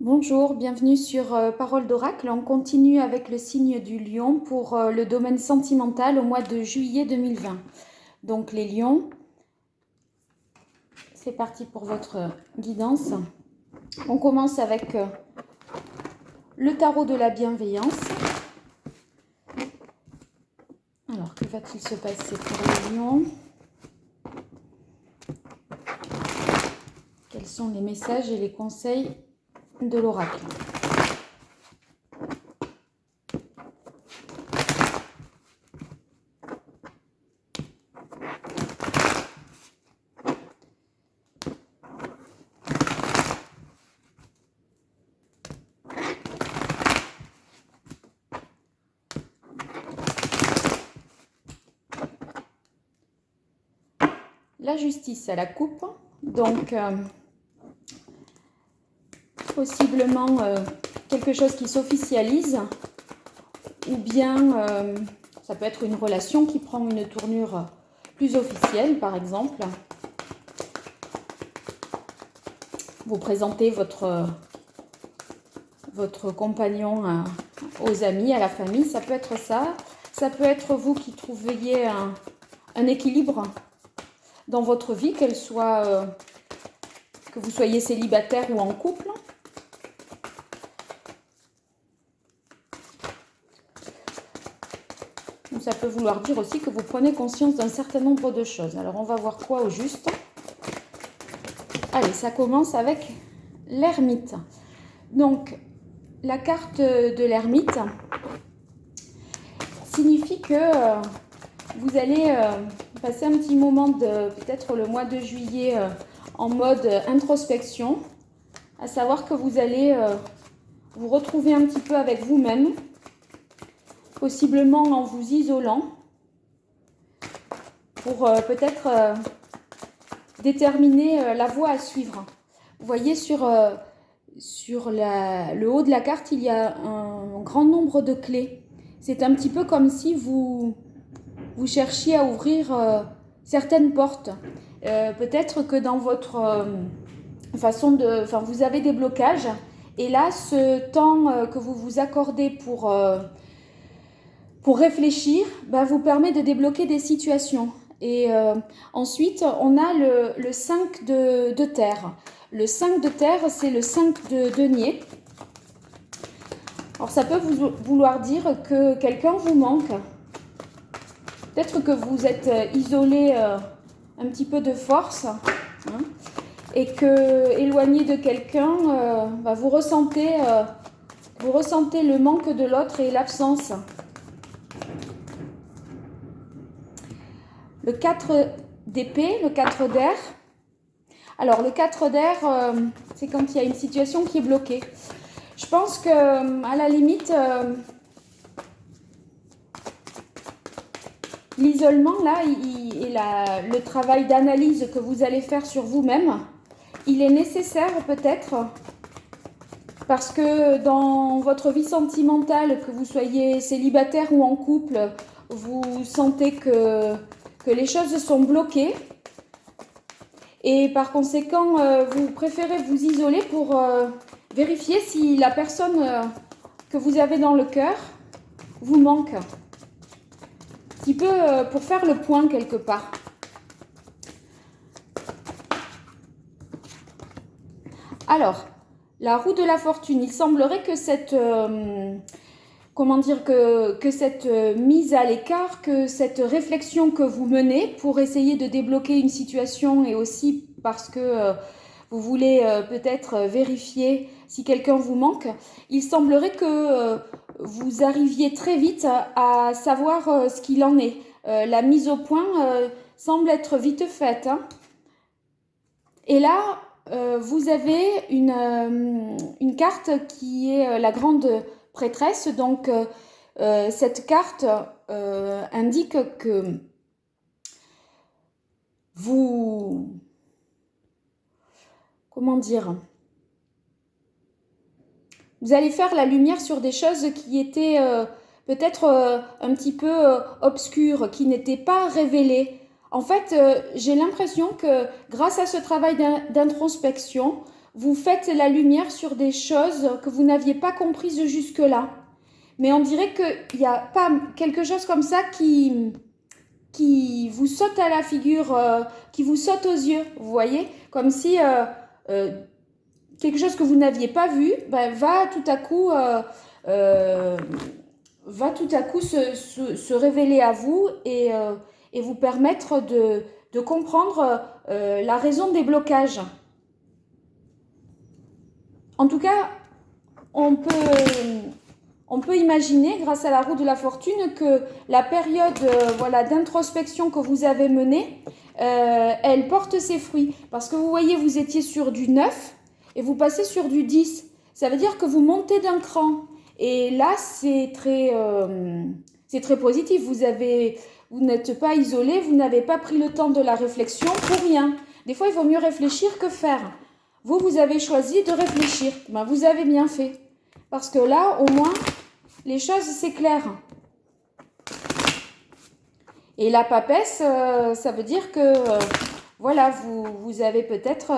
Bonjour, bienvenue sur Parole d'Oracle. On continue avec le signe du lion pour le domaine sentimental au mois de juillet 2020. Donc les lions, c'est parti pour votre guidance. On commence avec le tarot de la bienveillance. Alors, que va-t-il se passer pour les lions? Quels sont les messages et les conseils de l'oracle? La justice à la coupe, donc possiblement quelque chose qui s'officialise, ou bien ça peut être une relation qui prend une tournure plus officielle, par exemple. Vous présentez votre compagnon aux amis, à la famille, ça peut être ça. Ça peut être vous qui trouviez un équilibre dans votre vie, que vous soyez célibataire ou en couple. Ça peut vouloir dire aussi que vous prenez conscience d'un certain nombre de choses. Alors on va voir quoi au juste. Allez, ça commence avec l'ermite. Donc la carte de l'ermite signifie que vous allez passer un petit moment de peut-être le mois de juillet en mode introspection, à savoir que vous allez vous retrouver un petit peu avec vous-même, possiblement en vous isolant, pour peut-être déterminer la voie à suivre. Vous voyez sur le haut de la carte, il y a un grand nombre de clés. C'est un petit peu comme si vous cherchiez à ouvrir certaines portes. Peut-être que dans votre vous avez des blocages. Et là, ce temps que vous vous accordez pour réfléchir, vous permet de débloquer des situations. Et ensuite, on a le 5 de terre. Le 5 de terre, c'est le 5 de denier. Alors, ça peut vouloir dire que quelqu'un vous manque. Peut-être que vous êtes isolé un petit peu de force, hein, et que, éloigné de quelqu'un, vous ressentez le manque de l'autre et l'absence. Le 4 d'épée, le 4 d'air. Alors, le 4 d'air, c'est quand il y a une situation qui est bloquée. Je pense que, à la limite, l'isolement, là, et le travail d'analyse que vous allez faire sur vous-même, il est nécessaire peut-être parce que dans votre vie sentimentale, que vous soyez célibataire ou en couple, vous sentez que les choses sont bloquées et par conséquent, vous préférez vous isoler pour vérifier si la personne que vous avez dans le cœur vous manque. Un petit peu pour faire le point quelque part. Alors, la roue de la fortune, il semblerait que cette mise à l'écart, que cette réflexion que vous menez pour essayer de débloquer une situation et aussi parce que vous voulez peut-être vérifier si quelqu'un vous manque, il semblerait que vous arriviez très vite à savoir ce qu'il en est. La mise au point semble être vite faite, hein. Et là, vous avez une carte qui est la grande prêtresse. Donc, cette carte indique que vous... Comment dire ? Vous allez faire la lumière sur des choses qui étaient peut-être un petit peu obscures, qui n'étaient pas révélées. En fait, j'ai l'impression que grâce à ce travail d'introspection, vous faites la lumière sur des choses que vous n'aviez pas comprises jusque-là. Mais on dirait qu'il n'y a pas quelque chose comme ça qui vous saute à la figure, qui vous saute aux yeux, vous voyez? Comme si quelque chose que vous n'aviez pas vu va tout à coup se révéler à vous et vous permettre de comprendre la raison des blocages. En tout cas, on peut imaginer, grâce à la roue de la fortune, que la période d'introspection que vous avez menée, elle porte ses fruits. Parce que vous voyez, vous étiez sur du 9 et vous passez sur du 10. Ça veut dire que vous montez d'un cran. Et là, c'est très positif. Vous n'êtes pas isolé, vous n'avez pas pris le temps de la réflexion pour rien. Des fois, il vaut mieux réfléchir que faire. Vous avez choisi de réfléchir. Vous avez bien fait. Parce que là, au moins, les choses, c'est clair. Et la papesse, ça veut dire que, vous avez peut-être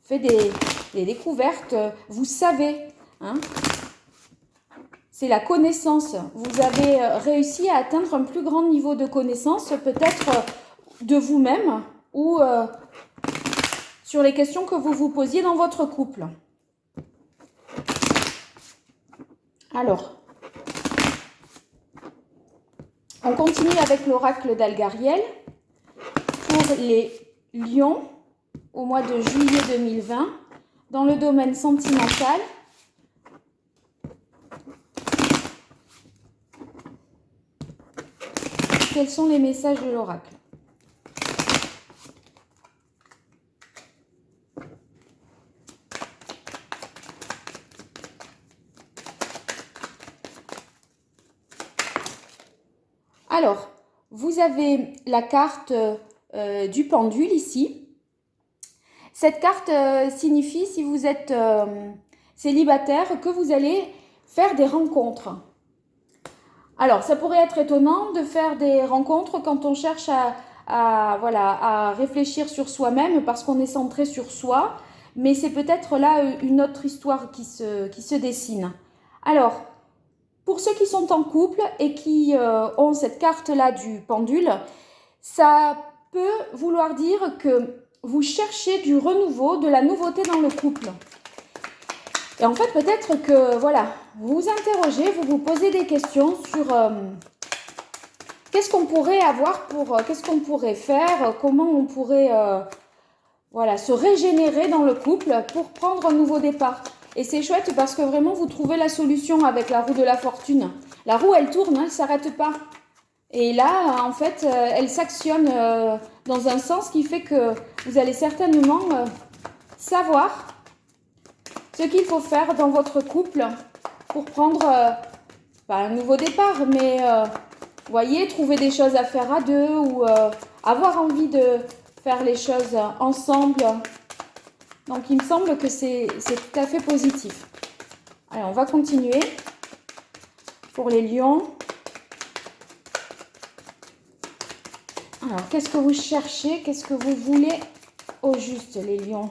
fait des découvertes. Vous savez, hein. C'est la connaissance. Vous avez réussi à atteindre un plus grand niveau de connaissance, peut-être de vous-même ou sur les questions que vous vous posiez dans votre couple. Alors, on continue avec l'oracle d'Algariel pour les lions au mois de juillet 2020 dans le domaine sentimental. Quels sont les messages de l'oracle ? Alors, vous avez la carte du pendule ici. Cette carte signifie, si vous êtes célibataire, que vous allez faire des rencontres. Alors, ça pourrait être étonnant de faire des rencontres quand on cherche à réfléchir sur soi-même parce qu'on est centré sur soi, mais c'est peut-être là une autre histoire qui se dessine. Alors, pour ceux qui sont en couple et qui ont cette carte-là du pendule, ça peut vouloir dire que vous cherchez du renouveau, de la nouveauté dans le couple. Et en fait, peut-être que, vous vous interrogez, vous vous posez des questions sur qu'est-ce qu'on pourrait avoir qu'est-ce qu'on pourrait faire, comment on pourrait se régénérer dans le couple pour prendre un nouveau départ. Et c'est chouette parce que vraiment, vous trouvez la solution avec la roue de la fortune. La roue, elle tourne, elle ne s'arrête pas. Et là, en fait, elle s'actionne dans un sens qui fait que vous allez certainement savoir ce qu'il faut faire dans votre couple pour prendre, pas un nouveau départ, mais trouver des choses à faire à deux ou avoir envie de faire les choses ensemble. Donc, il me semble que c'est tout à fait positif. Allez, on va continuer pour les lions. Alors, qu'est-ce que vous cherchez? Qu'est-ce que vous voulez au juste, les lions?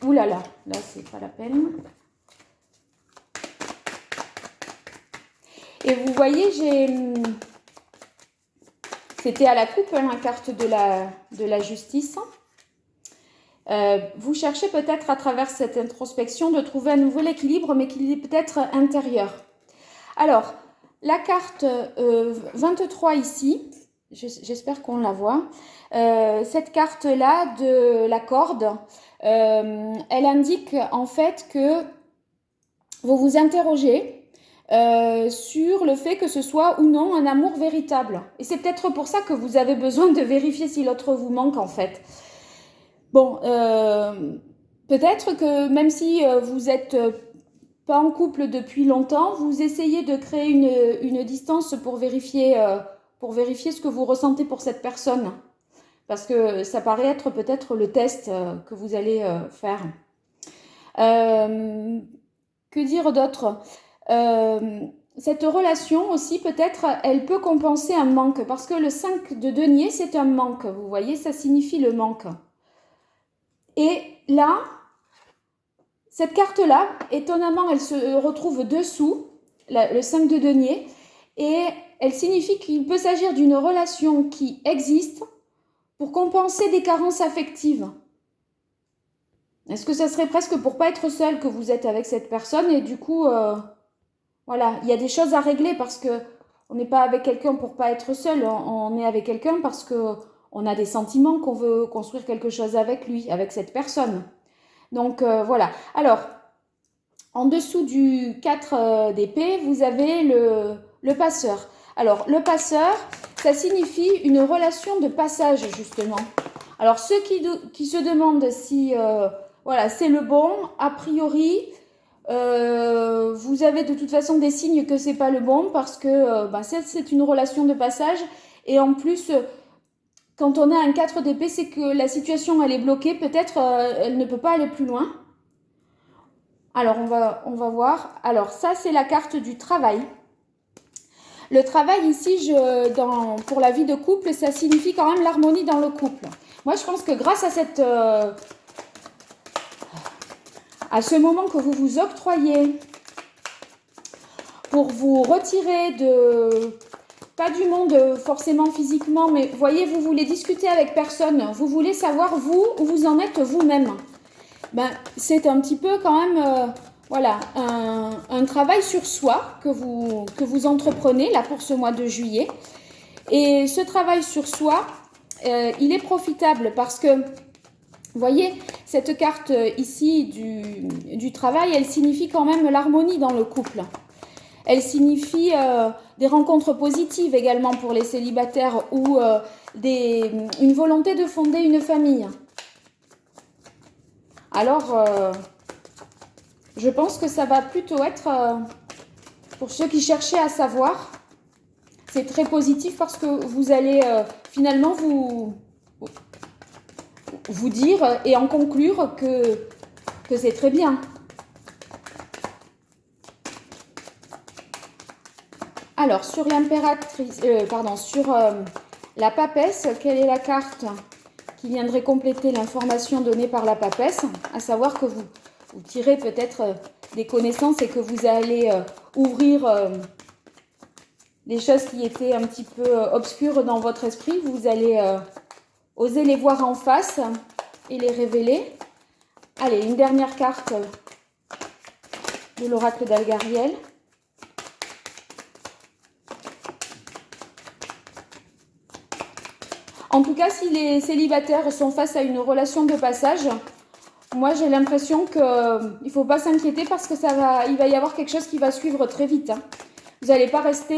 Ouh là là, là, c'est pas la peine. Et vous voyez, c'était à la coupe, la carte de la justice. Vous cherchez peut-être à travers cette introspection de trouver un nouvel équilibre, mais qu'il est peut-être intérieur. Alors, la carte 23 ici, j'espère qu'on la voit. Cette carte-là de la corde, elle indique en fait que vous vous interrogez sur le fait que ce soit ou non un amour véritable. Et c'est peut-être pour ça que vous avez besoin de vérifier si l'autre vous manque en fait. Bon, peut-être que même si vous n'êtes pas en couple depuis longtemps, vous essayez de créer une distance pour vérifier ce que vous ressentez pour cette personne. Parce que ça paraît être peut-être le test que vous allez faire. Que dire d'autre ? Cette relation aussi, peut-être, elle peut compenser un manque. Parce que le 5 de denier, c'est un manque. Vous voyez, ça signifie le manque. Et là, cette carte-là, étonnamment, elle se retrouve dessous, le 5 de denier, et elle signifie qu'il peut s'agir d'une relation qui existe pour compenser des carences affectives. Est-ce que ça serait presque pour pas être seul que vous êtes avec cette personne et du coup, voilà, il y a des choses à régler parce que on n'est pas avec quelqu'un pour pas être seul, on est avec quelqu'un parce que on a des sentiments, qu'on veut construire quelque chose avec lui, avec cette personne. Donc voilà. Alors, en dessous du 4 d'épée, vous avez le passeur. Alors, le passeur, ça signifie une relation de passage, justement. Alors, ceux qui se demandent si voilà, c'est le bon, a priori, vous avez de toute façon des signes que c'est pas le bon parce que c'est une relation de passage. Et en plus, quand on a un 4 d'épée, c'est que la situation elle est bloquée, peut-être elle ne peut pas aller plus loin. Alors on va voir. Alors ça c'est la carte du travail. Le travail ici, pour la vie de couple, ça signifie quand même l'harmonie dans le couple. Moi je pense que grâce à ce moment que vous vous octroyez pour vous retirer pas du monde forcément physiquement, mais voyez, vous voulez discuter avec personne, vous voulez savoir vous où vous en êtes vous-même. C'est un petit peu quand même voilà, un travail sur soi que vous entreprenez là pour ce mois de juillet. Et ce travail sur soi, il est profitable parce que, vous voyez, cette carte ici du travail, elle signifie quand même l'harmonie dans le couple. Elle signifie des rencontres positives également pour les célibataires ou une volonté de fonder une famille. Alors, je pense que ça va plutôt être, pour ceux qui cherchaient à savoir, c'est très positif parce que vous allez finalement vous dire et en conclure que c'est très bien. Alors, sur l'impératrice, sur la papesse, quelle est la carte qui viendrait compléter l'information donnée par la papesse? À savoir que vous tirez peut-être des connaissances et que vous allez ouvrir des choses qui étaient un petit peu obscures dans votre esprit. Vous allez oser les voir en face et les révéler. Allez, une dernière carte de l'oracle d'Algariel. En tout cas, si les célibataires sont face à une relation de passage, moi j'ai l'impression qu'il ne faut pas s'inquiéter parce que il va y avoir quelque chose qui va suivre très vite. Hein. Vous n'allez pas rester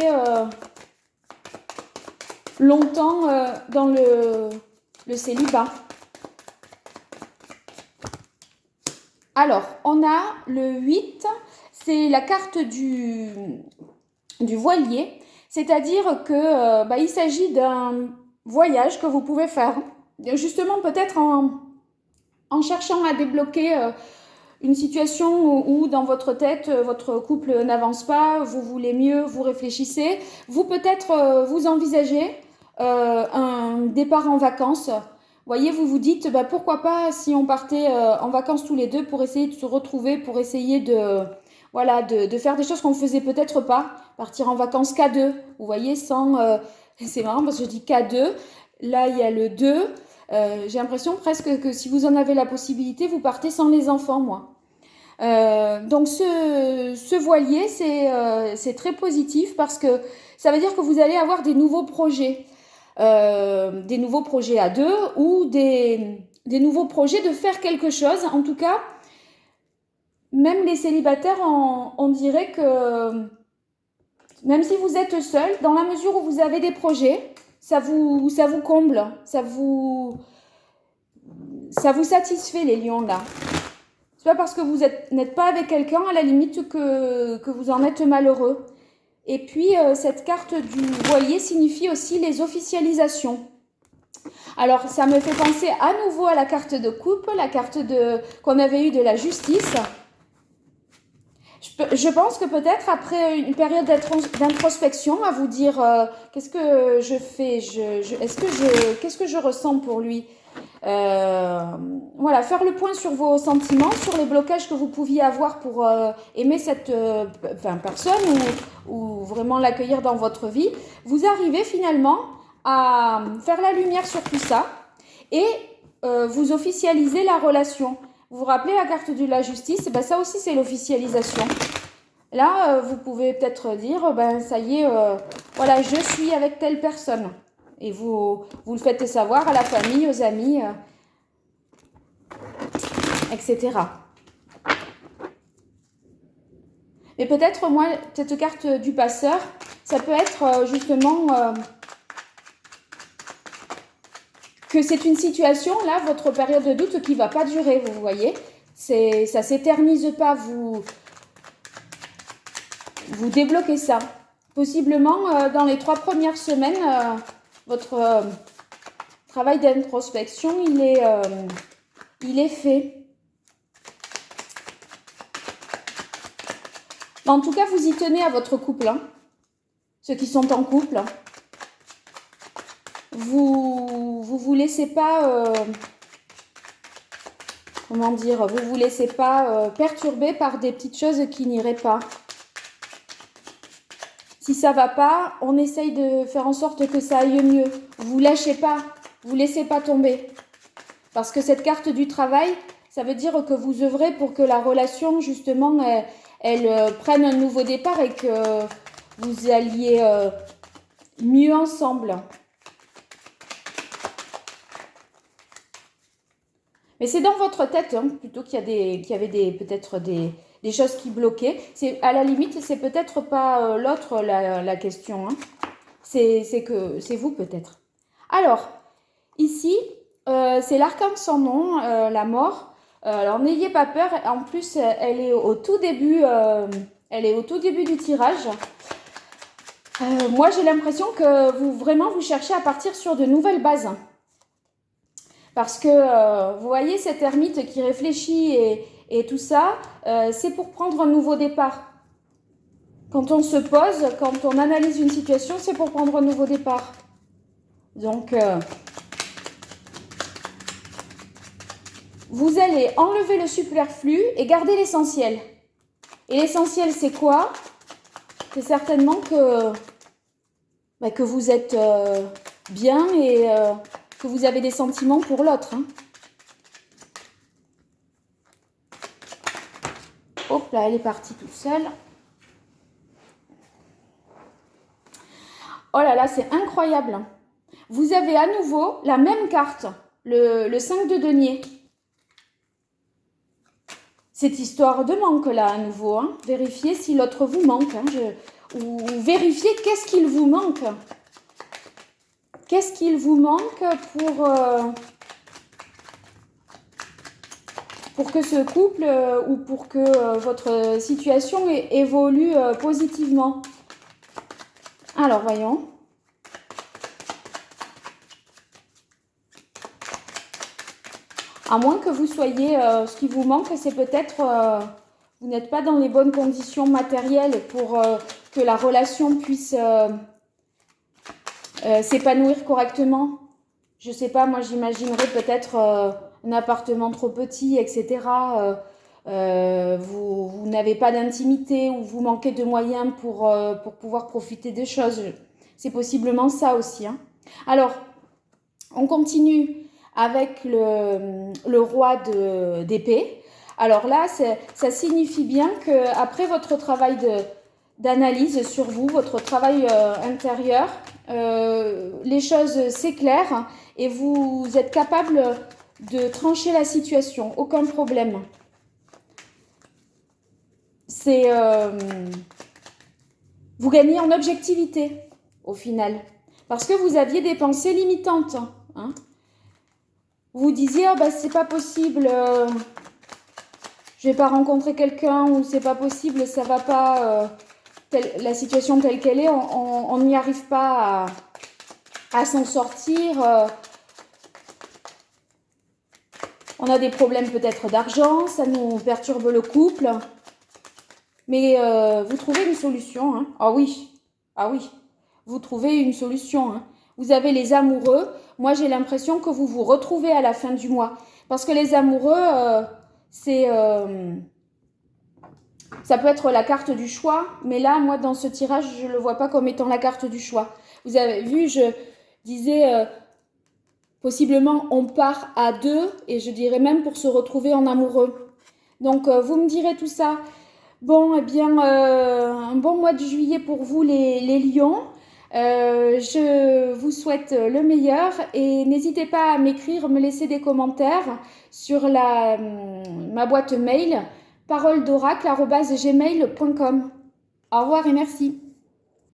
longtemps dans le célibat. Alors, on a le 8, c'est la carte du voilier, c'est-à-dire que il s'agit d'un voyage que vous pouvez faire, justement peut-être en cherchant à débloquer une situation où dans votre tête, votre couple n'avance pas, vous voulez mieux, vous réfléchissez, vous peut-être vous envisagez un départ en vacances. Voyez, vous vous dites, pourquoi pas si on partait en vacances tous les deux pour essayer de se retrouver, pour essayer de faire des choses qu'on ne faisait peut-être pas, partir en vacances qu'à deux, vous voyez, sans... c'est marrant parce que je dis qu'à deux, là il y a le 2, j'ai l'impression presque que si vous en avez la possibilité, vous partez sans les enfants, moi. Donc ce voilier, c'est très positif parce que ça veut dire que vous allez avoir des nouveaux projets à deux ou des nouveaux projets de faire quelque chose. En tout cas, même les célibataires, on dirait que même si vous êtes seul, dans la mesure où vous avez des projets, ça vous comble, ça vous satisfait les lions là. C'est pas parce que vous n'êtes pas avec quelqu'un à la limite que vous en êtes malheureux. Et puis cette carte du voilier signifie aussi les officialisations. Alors ça me fait penser à nouveau à la carte de coupe, la carte qu'on avait eue de la justice. Je pense que peut-être après une période d'introspection, à vous dire qu'est-ce que je fais, qu'est-ce que je ressens pour lui. Voilà, faire le point sur vos sentiments, sur les blocages que vous pouviez avoir pour aimer cette personne ou vraiment l'accueillir dans votre vie. Vous arrivez finalement à faire la lumière sur tout ça et vous officialisez la relation. Vous vous rappelez la carte de la justice? Ben, ça aussi, c'est l'officialisation. Là, vous pouvez peut-être dire, ben ça y est, voilà, je suis avec telle personne. Et vous le faites savoir à la famille, aux amis, etc. Mais peut-être, moi, cette carte du passeur, ça peut être justement que c'est une situation, là, votre période de doute qui ne va pas durer, vous voyez. Ça ne s'éternise pas, vous débloquez ça. Possiblement, dans les 3 premières semaines, votre travail d'introspection, il est fait. En tout cas, vous y tenez à votre couple. Hein. Ceux qui sont en couple. Vous laissez pas... comment dire? Vous vous laissez pas perturber par des petites choses qui n'iraient pas. Si ça va pas, on essaye de faire en sorte que ça aille mieux. Vous lâchez pas, vous laissez pas tomber. Parce que cette carte du travail, ça veut dire que vous œuvrez pour que la relation, justement, elle prenne un nouveau départ et que vous alliez mieux ensemble. Mais c'est dans votre tête, hein, plutôt qu'il y avait peut-être des choses qui bloquaient. À la limite, c'est peut-être pas l'autre la question. Hein. C'est vous peut-être. Alors, ici, c'est l'arcane sans nom, la mort. Alors, n'ayez pas peur. En plus, elle est au tout début du tirage. Moi, j'ai l'impression que vous cherchez à partir sur de nouvelles bases. Parce que, vous voyez, cette ermite qui réfléchit et tout ça, c'est pour prendre un nouveau départ. Quand on se pose, quand on analyse une situation, c'est pour prendre un nouveau départ. Donc, vous allez enlever le superflu et garder l'essentiel. Et l'essentiel, c'est quoi? C'est certainement que vous êtes bien et que vous avez des sentiments pour l'autre. Hein. Hop là, elle est partie toute seule. Oh là là, c'est incroyable. Vous avez à nouveau la même carte, le 5 de denier. Cette histoire de manque là à nouveau. Hein. Vérifiez si l'autre vous manque. Hein. Ou vérifiez qu'est-ce qu'il vous manque. Qu'est-ce qu'il vous manque pour que ce couple ou pour que votre situation évolue positivement. Alors, voyons. À moins que vous soyez... ce qui vous manque, c'est peut-être... vous n'êtes pas dans les bonnes conditions matérielles pour que la relation puisse s'épanouir correctement. Je sais pas, moi j'imaginerais peut-être un appartement trop petit, etc. Vous n'avez pas d'intimité ou vous manquez de moyens pour pouvoir profiter des choses. C'est possiblement ça aussi. Hein. Alors, on continue avec le roi d'épée. Alors là, ça signifie bien qu'après votre travail d'analyse sur vous, votre travail intérieur, les choses s'éclairent et vous êtes capable de trancher la situation, aucun problème. Vous gagnez en objectivité au final, parce que vous aviez des pensées limitantes. Hein. Vous disiez, oh, bah, c'est pas possible, je vais pas rencontrer quelqu'un, ou c'est pas possible, ça va pas, la situation telle qu'elle est, on n'y arrive pas à s'en sortir. On a des problèmes peut-être d'argent, ça nous perturbe le couple. Mais vous trouvez une solution. Hein. Ah oui, vous trouvez une solution. Hein. vous avez les amoureux. Moi, j'ai l'impression que vous vous retrouvez à la fin du mois. Parce que les amoureux, ça peut être la carte du choix. Mais là, moi, dans ce tirage, je ne le vois pas comme étant la carte du choix. Vous avez vu, je disais, possiblement, on part à deux. Et je dirais même pour se retrouver en amoureux. Donc, vous me direz tout ça. Bon, eh bien, un bon mois de juillet pour vous, les lions. Je vous souhaite le meilleur et n'hésitez pas à m'écrire, me laisser des commentaires sur ma boîte mail paroledoracle@gmail.com. Au revoir et merci.